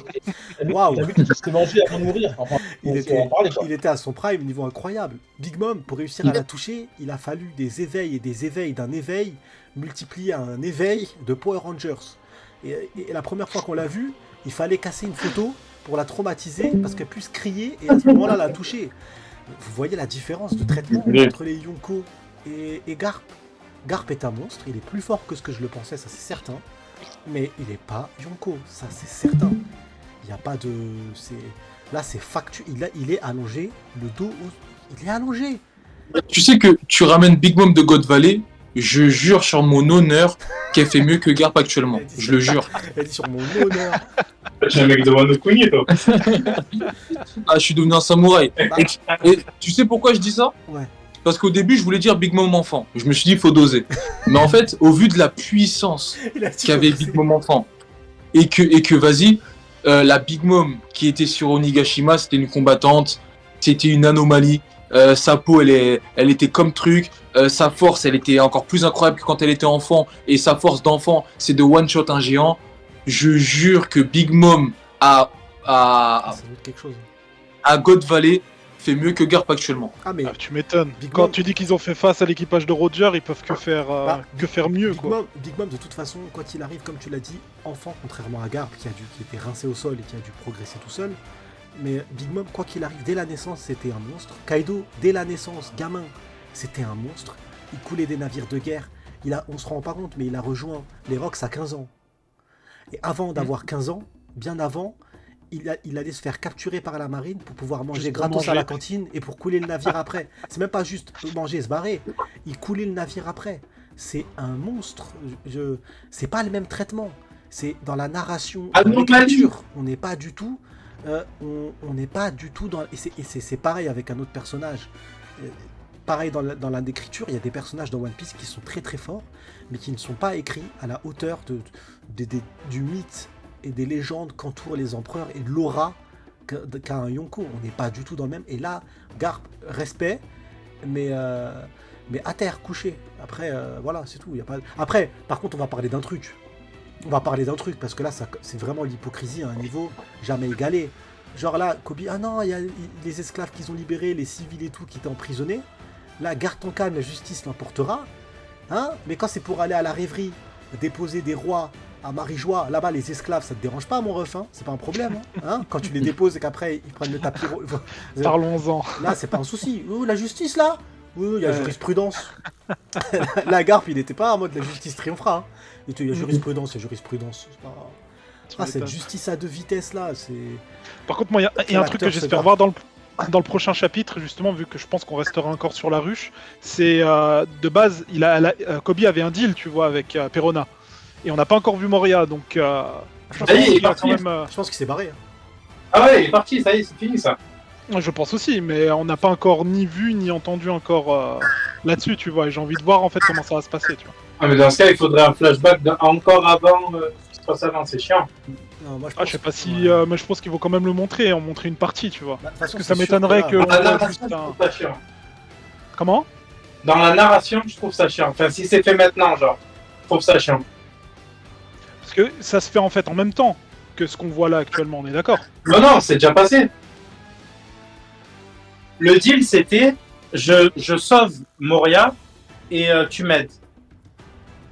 waouh, T'as vu qu'il s'est mangé avant de mourir. Enfin, il faut était, en parler, quoi. il était à son prime, niveau incroyable. Big Mom, pour réussir à la toucher, il a fallu des éveils et des éveils d'un éveil multiplié à un éveil de Power Rangers. Et la première fois qu'on l'a vu, il fallait casser une photo pour la traumatiser parce qu'elle puisse crier et à ce moment-là la toucher. Vous voyez la différence de traitement Oui. entre les Yonko et Garp. Garp est un monstre, il est plus fort que ce que je le pensais, ça c'est certain. Mais il n'est pas Yonko, ça c'est certain. Il n'y a pas de... Là c'est factuel, il est allongé, le dos... Il est allongé. Tu sais que tu ramènes Big Mom de God Valley, je jure sur mon honneur qu'elle fait mieux que Garp actuellement. Je le jure. Elle dit sur mon honneur. J'ai un mec de Wano Kuni, toi. Ah, je suis devenu un samouraï. Bah, Et tu sais pourquoi je dis ça? Ouais. Parce qu'au début, je voulais dire Big Mom enfant. Je me suis dit, il faut doser. Mais en fait, au vu de la puissance il a dit qu'avait que Big Mom enfant, et que vas-y, la Big Mom qui était sur Onigashima, c'était une combattante, c'était une anomalie. Sa peau, elle était comme truc. Sa force, elle était encore plus incroyable que quand elle était enfant. Et sa force d'enfant, c'est de one-shot un géant. Je jure que Big Mom ça doit être quelque chose. à God Valley fait mieux que Garp actuellement. Ah mais Ah, tu m'étonnes. Big Quand Mom- tu dis qu'ils ont fait face à l'équipage de Roger, ils peuvent que faire mieux, Big quoi. Mom, Big Mom, de toute façon, quand il arrive, comme tu l'as dit, enfant, contrairement à Garp qui était rincé au sol et qui a dû progresser tout seul. Mais Big Mom, quoi qu'il arrive, dès la naissance, c'était un monstre. Kaido, dès la naissance, gamin, c'était un monstre. Il coulait des navires de guerre. On se rend pas compte, mais il a rejoint les Rocks à 15 ans. Et avant d'avoir 15 ans, bien avant, il allait se faire capturer par la marine pour pouvoir manger Juste pour gratos à manger. la cantine et pour couler le navire après. C'est même pas juste manger et se barrer. Il coulait le navire après. c'est un monstre. C'est pas le même traitement. C'est dans la narration, Ah, dans non, l'écriture, on n'est pas du tout. On n'est pas du tout dans. Et c'est pareil avec un autre personnage. Pareil dans la écriture, il y a des personnages dans One Piece qui sont très très forts, mais qui ne sont pas écrits à la hauteur du mythe et des légendes qu'entourent les empereurs et de l'aura qu'a un Yonko. On n'est pas du tout dans le même. Et là, Garp, respect, mais à terre, couché. Après, voilà, c'est tout. Y a pas... Après, par contre, on va parler d'un truc. Parce que là, c'est vraiment l'hypocrisie à un niveau jamais égalé. Genre là, Kobe, ah non, il y a les esclaves qu'ils ont libérés, les civils et tout qui étaient emprisonnés. Là, garde ton calme, la justice l'emportera. Hein, mais quand c'est pour aller à la rêverie, déposer des rois à Marie-Joie, là-bas, les esclaves, ça te dérange pas, mon ref, hein, c'est pas un problème. Hein, quand tu les déposes et qu'après, ils prennent le tapis. Parlons-en. Là, c'est pas un souci. La justice, là. Oui, il y a jurisprudence. La Garp, il n'était pas en mode la justice triomphera. Hein. Il y a jurisprudence. C'est pas... cette justice à deux vitesses là, c'est. Par contre, moi, il y a un truc que j'espère voir dans le prochain chapitre, justement, vu que je pense qu'on restera encore sur la ruche. C'est de base, Kobe avait un deal, tu vois, avec Perona. Et on n'a pas encore vu Moria, donc. Je pense qu'il s'est barré. Hein. Ah ouais, il est parti, ça y est, c'est fini ça. Je pense aussi, mais on n'a pas encore ni vu ni entendu encore là-dessus, tu vois. Et j'ai envie de voir en fait comment ça va se passer, tu vois. Ah, mais dans ce cas, il faudrait un flashback encore avant qu'il se passe avant, c'est chiant. Non, moi, je sais pas si. Mais je pense qu'ils vont quand même le montrer, en montrer une partie, tu vois. Parce que ça m'étonnerait que. Dans la narration, je trouve ça chiant. Comment ? Dans la narration, je trouve ça chiant. Enfin, si c'est fait maintenant, genre, je trouve ça chiant. Parce que ça se fait en fait en même temps que ce qu'on voit là actuellement, on est d'accord ? Non, c'est déjà passé. Le deal, c'était je sauve Moria et tu m'aides.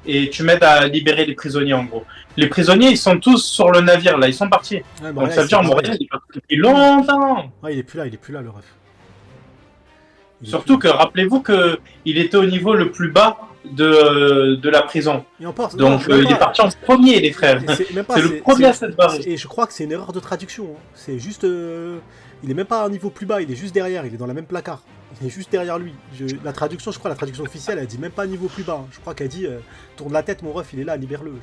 Et tu m'aides à libérer les prisonniers, en gros. Les prisonniers, ils sont tous sur le navire, là, ils sont partis. Ouais, donc ça veut dire Moria, il est parti depuis longtemps. Ouais, il est plus là, le ref. Surtout que, rappelez-vous qu'il était au niveau le plus bas de la prison. Donc il est parti en premier, les frères. C'est le premier à cette barre. Et je crois que c'est une erreur de traduction. Hein. C'est juste... il est même pas à un niveau plus bas, il est juste derrière, il est dans la même placard. Il est juste derrière lui. La traduction officielle, elle dit même pas un niveau plus bas. Hein. Je crois qu'elle dit tourne la tête, mon ref, il est là, libère-le.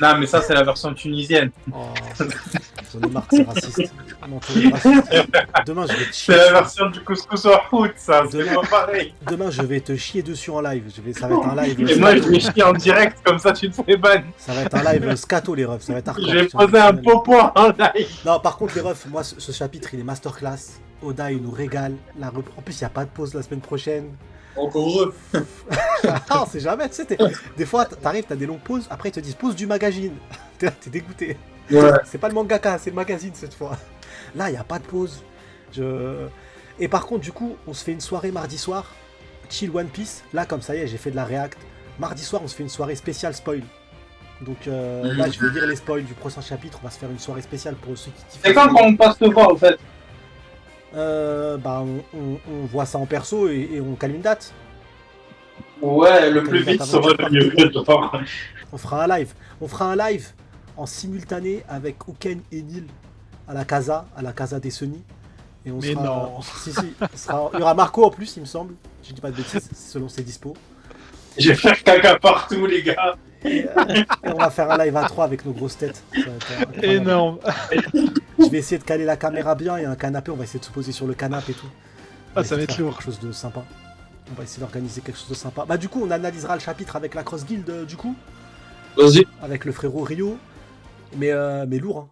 Non, mais ça, c'est la version tunisienne. Oh, j'en ai marre, c'est raciste. Demain, je vais te chier. C'est la version du couscous au foot, ça. C'est pas pareil. Demain, je vais te chier dessus en live. Ça va être un live. Et moi, je vais chier en direct, comme ça, tu te fais ban. Ça va être un live scato, les refs. Ça va être hardcore. Je vais poser un popo en live. Non, par contre, les refs, moi, ce chapitre, il est masterclass. Oda, il nous régale. En plus, il n'y a pas de pause la semaine prochaine. Encore heureux. Ah, on sait jamais, tu sais, des fois, t'arrives, t'as des longues pauses, après ils te disent pause du magazine. T'es dégoûté. Ouais. C'est pas le mangaka, c'est le magazine cette fois. Là, il n'y a pas de pause. Et par contre, du coup, on se fait une soirée mardi soir, chill One Piece. Là, comme ça y est, j'ai fait de la react. Mardi soir, on se fait une soirée spéciale spoil. Donc là, je vais lire les spoils du prochain chapitre. On va se faire une soirée spéciale pour ceux qui... C'est quand on passe le voir, en fait? On voit ça en perso et on cale une date. Ouais, le plus vite serait le mieux. On fera un live en simultané avec Uken et Neil à la casa des Sony. Et on mais sera... non. Si, il y aura Marco en plus, il me semble. Je dis pas de bêtises, selon ses dispos. Je vais faire caca partout, les gars. Et on va faire un live à 3 avec nos grosses têtes. Énorme. Je vais essayer de caler la caméra bien. Il y a un canapé, on va essayer de se poser sur le canapé et tout. Ah, ça va être lourd. Quelque chose de sympa. On va essayer d'organiser quelque chose de sympa. Bah du coup, on analysera le chapitre avec la Cross Guild du coup. Vas-y. Avec le frérot Rio. Mais lourd, hein.